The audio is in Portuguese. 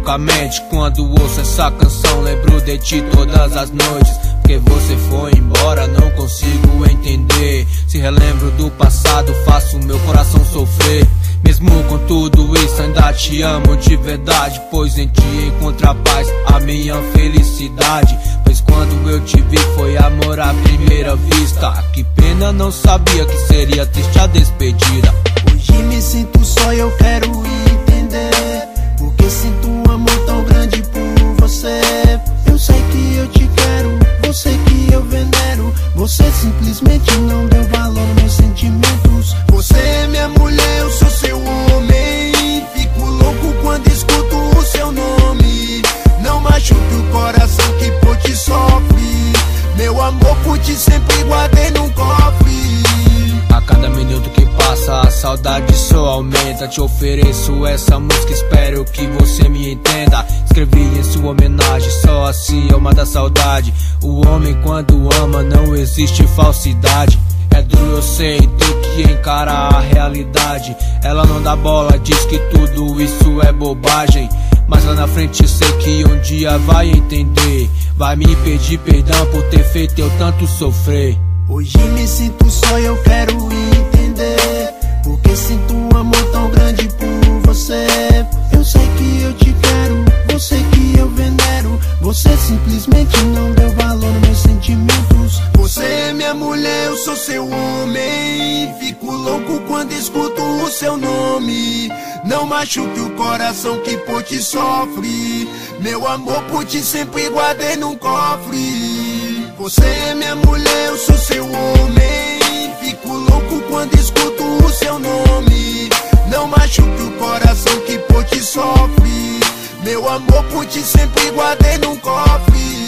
loucamente quando ouço essa canção. Lembro de ti todas as noites, porque você foi embora, não consigo entender. Se relembro do passado, faço meu coração sofrer. Mesmo com tudo isso, ainda te amo de verdade, pois em ti encontro a paz, a minha felicidade. Pois quando eu te vi foi amor à primeira vista. Que pena, não sabia que seria triste a despedida. Hoje me sinto só e eu quero entender, porque sinto um amor tão grande por você. Eu sei que eu te quero, você que eu venero. Você simplesmente não deu valor aos meus sentimentos. Você é minha mulher, eu sou seu homem. Fico louco quando escuto o seu nome. Não machuque o coração que por ti sofre. Meu amor por ti sempre guardei num cofre. A cada minuto que passa a saudade só aumenta. Te ofereço essa música, espero que você me entenda. Escrevi em sua homenagem, só assim eu mato a saudade. O homem quando ama não existe falsidade. É duro, eu sei, tem que encarar a realidade. Ela não dá bola, diz que tudo isso é bobagem. Mas lá na frente sei que um dia vai entender. Vai me pedir perdão por ter feito eu tanto sofrer. Hoje me sinto só e eu quero entender, porque sinto um amor tão grande por você. Eu sei que eu te quero, você que eu venero. Você simplesmente não deu valor aos meus sentimentos. Você é minha mulher, eu sou seu homem. Fico louco quando escuto o seu nome. Não machuque o coração que por ti sofre. Meu amor por ti sempre guardei num cofre. Você é minha mulher, eu sou seu homem. Fico louco quando escuto o seu nome. Não machuque o coração que por ti sofre. Meu amor por ti sempre guardei num cofre.